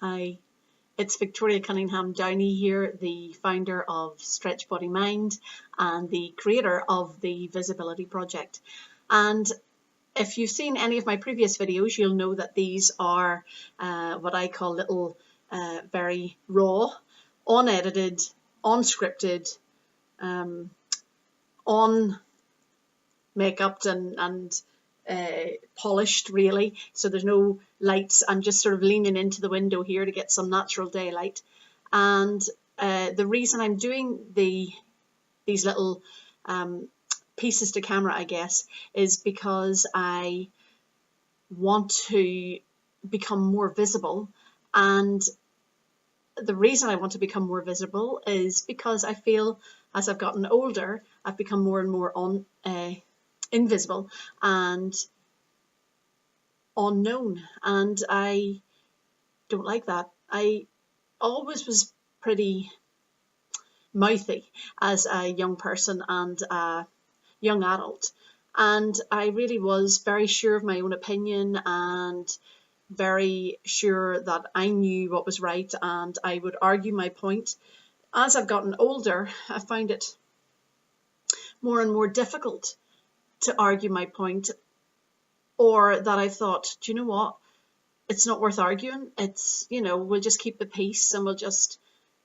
Hi, it's Victoria Cunningham Downey here, the founder of Stretch Body Mind and the creator of the Visibility Project. And if you've seen any of my previous videos, you'll know that these are what I call little very raw, unedited, unscripted, un-makeupped and polished, really. So there's no lights. I'm just sort of leaning into the window here to get some natural daylight. And the reason I'm doing these little pieces to camera, I guess, is because I want to become more visible. And the reason I want to become more visible is because I feel as I've gotten older, I've become more and more invisible and unknown, and I don't like that. I always was pretty mouthy as a young person and a young adult, and I really was very sure of my own opinion and very sure that I knew what was right, and I would argue my point. As I've gotten older, I find it more and more difficult to argue my point, or that I thought, do you know what, it's not worth arguing. It's, we'll just keep the peace and we'll just,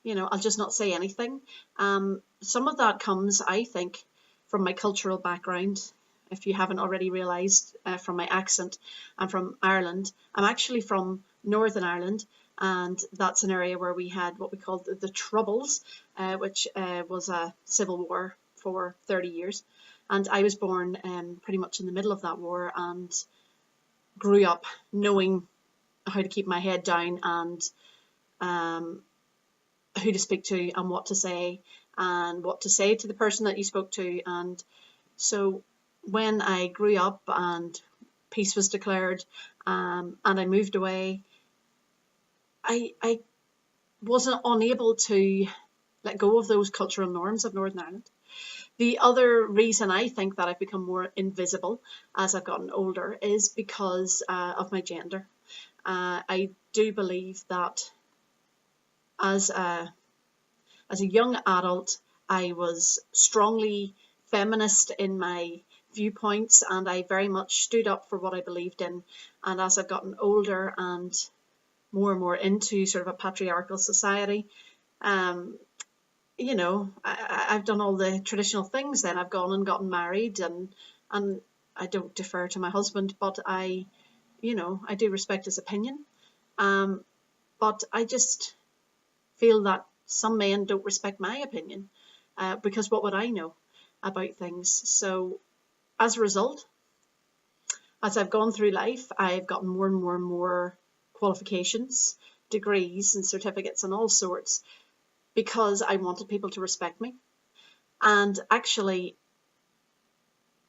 I'll just not say anything. Some of that comes, I think, from my cultural background. If you haven't already realised from my accent, I'm from Ireland. I'm actually from Northern Ireland, and that's an area where we had what we called the Troubles, which was a civil war for 30 years. And I was born pretty much in the middle of that war and grew up knowing how to keep my head down and who to speak to and what to say to the person that you spoke to. And so when I grew up and peace was declared and I moved away, I wasn't unable to let go of those cultural norms of Northern Ireland. The other reason I think that I've become more invisible as I've gotten older is because of my gender. I do believe that as a young adult, I was strongly feminist in my viewpoints, and I very much stood up for what I believed in. And as I've gotten older and more into sort of a patriarchal society, I've done all the traditional things. Then I've gone and gotten married, and I don't defer to my husband, but I do respect his opinion. But I just feel that some men don't respect my opinion because what would I know about things? So as a result, as I've gone through life, I've gotten more and more qualifications, degrees and certificates and all sorts, because I wanted people to respect me. And actually,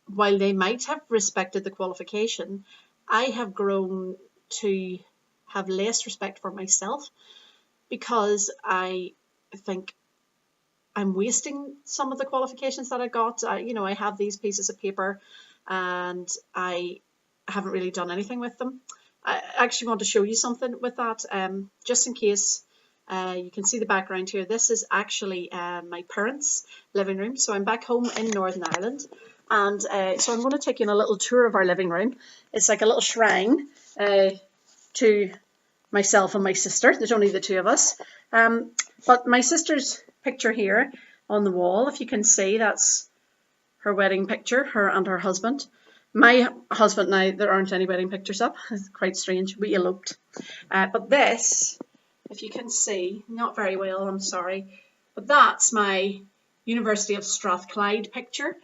while they might have respected the qualification, I have grown to have less respect for myself, because I think I'm wasting some of the qualifications that I got. I have these pieces of paper and I haven't really done anything with them. I actually want to show you something with that, just in case. You can see the background here. This is actually my parents' living room. So I'm back home in Northern Ireland, and so I'm going to take you on a little tour of our living room. It's like a little shrine to myself and my sister. There's only the two of us, but my sister's picture here on the wall, if you can see, that's her wedding picture, her and her husband. My husband and I, there aren't any wedding pictures up. It's quite strange. We eloped. But this, if you can see, not very well, I'm sorry, but that's my University of Strathclyde picture.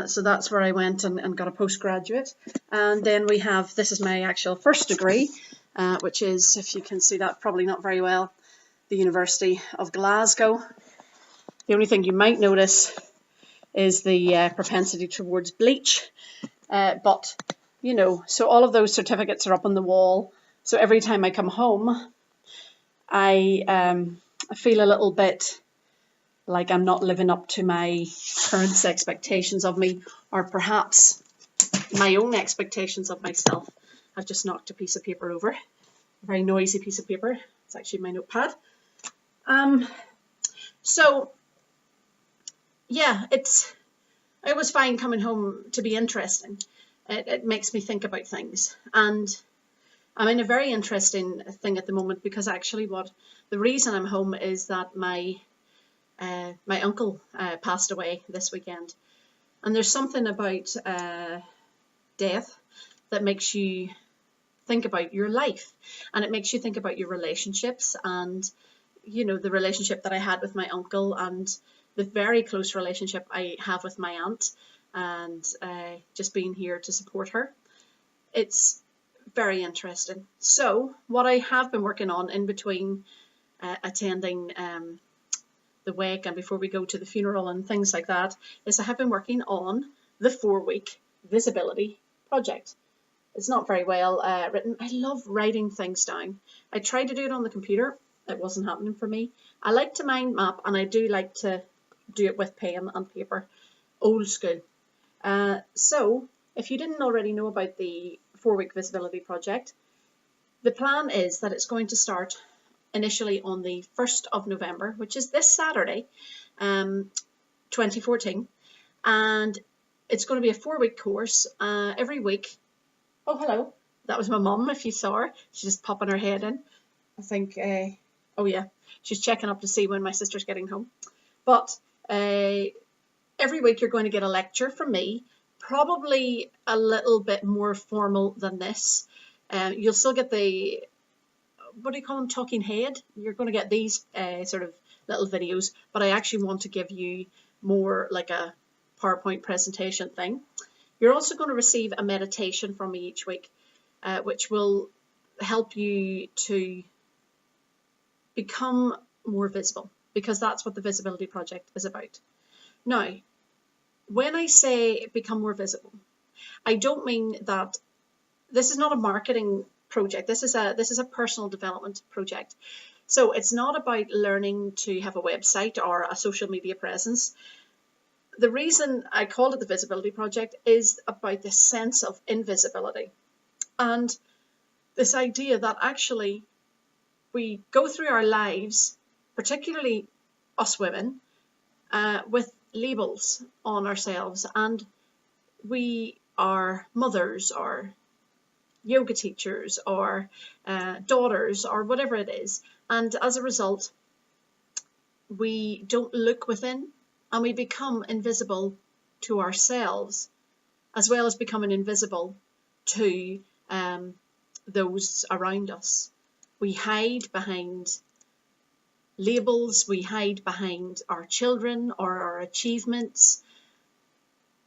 So that's where I went and got a postgraduate. And then we have, this is my actual first degree, which is, if you can see that, probably not very well, the University of Glasgow. The only thing you might notice is the propensity towards bleach. But, so all of those certificates are up on the wall. So every time I come home, I feel a little bit like I'm not living up to my parents' expectations of me, or perhaps my own expectations of myself. I've just knocked a piece of paper over, a very noisy piece of paper. It's actually my notepad. So yeah, I always find coming home to be interesting. It makes me think about things, and I'm in a very interesting thing at the moment, because actually the reason I'm home is that my uncle passed away this weekend, and there's something about death that makes you think about your life, and it makes you think about your relationships, and the relationship that I had with my uncle, and the very close relationship I have with my aunt, and just being here to support her. It's very interesting. So what I have been working on in between attending the wake and before we go to the funeral and things like that is I have been working on the 4-week visibility project. It's not very well written. I love writing things down. I tried to do it on the computer. It wasn't happening for me. I like to mind map, and I do like to do it with pen and paper, old school. So if you didn't already know about the 4-week visibility project, the plan is that it's going to start initially on the 1st of November, which is this Saturday, 2014, and it's going to be a 4-week course. Every week. Oh, hello. That was my mum, if you saw her. She's just popping her head in. I think, oh yeah, she's checking up to see when my sister's getting home. But every week you're going to get a lecture from me, probably a little bit more formal than this. You'll still get the, what do you call them, talking head? You're going to get these sort of little videos, but I actually want to give you more like a PowerPoint presentation thing. You're also going to receive a meditation from me each week, which will help you to become more visible, because that's what the Visibility Project is about. Now, when I say become more visible, I don't mean that this is not a marketing project. This is a personal development project. So it's not about learning to have a website or a social media presence. The reason I called it the Visibility Project is about this sense of invisibility, and this idea that actually we go through our lives, particularly us women, with labels on ourselves, and we are mothers or yoga teachers or daughters or whatever it is, and as a result we don't look within, and we become invisible to ourselves, as well as becoming invisible to those around us. We hide behind labels, we hide behind our children or our achievements.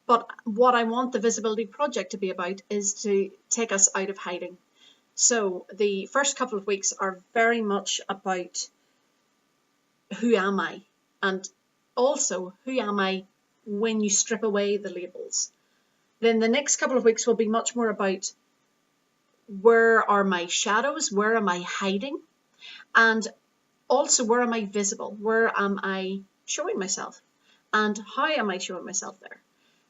But what I want the Visibility Project to be about is to take us out of hiding. So the first couple of weeks are very much about who am I, and also who am I when you strip away the labels. Then the next couple of weeks will be much more about where are my shadows, where am I hiding, and also where am I visible, where am I showing myself, and how am I showing myself there.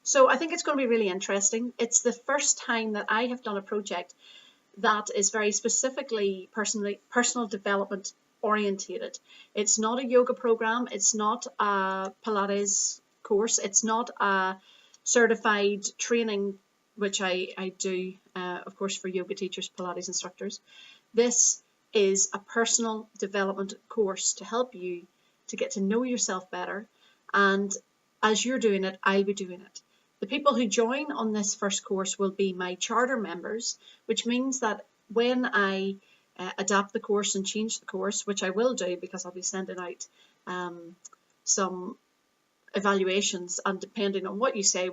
So I think it's going to be really interesting. It's the first time that I have done a project that is very specifically personal development orientated. It's not a yoga program, it's not a Pilates course, it's not a certified training, which I do, of course, for yoga teachers, Pilates instructors. This is a personal development course to help you to get to know yourself better, and as you're doing it, I'll be doing it. The people who join on this first course will be my charter members, which means that when I adapt the course and change the course, which I will do because I'll be sending out some evaluations, and depending on what you say,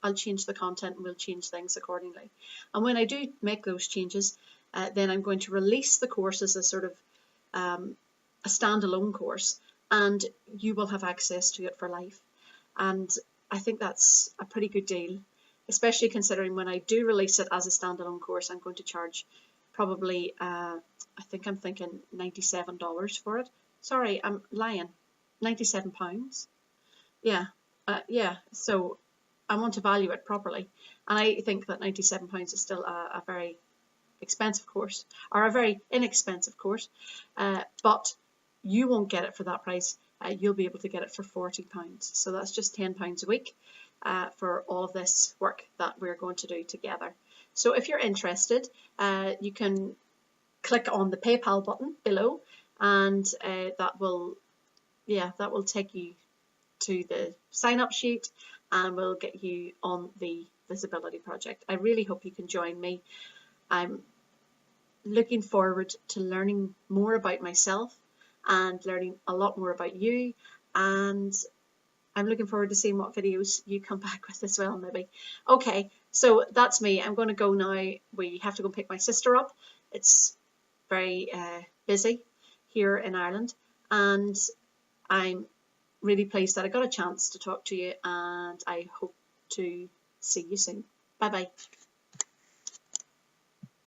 I'll change the content and we'll change things accordingly. And when I do make those changes, then I'm going to release the course as a sort of a standalone course, and you will have access to it for life. And I think that's a pretty good deal, especially considering when I do release it as a standalone course, I'm going to charge probably, I'm thinking $97 for it. Sorry, I'm lying, £97. Yeah, so I want to value it properly, and I think that £97 is still a very expensive course, or a very inexpensive course, but you won't get it for that price. You'll be able to get it for £40. So that's just £10 a week for all of this work that we're going to do together. So if you're interested, you can click on the PayPal button below, and that will take you to the sign up sheet and will get you on the visibility project. I really hope you can join me. I'm looking forward to learning more about myself and learning a lot more about you, and I'm looking forward to seeing what videos you come back with as well, maybe. Okay, so that's me. I'm going to go now. We have to go pick my sister up. It's very busy here in Ireland, and I'm really pleased that I got a chance to talk to you, and I hope to see you soon. Bye bye.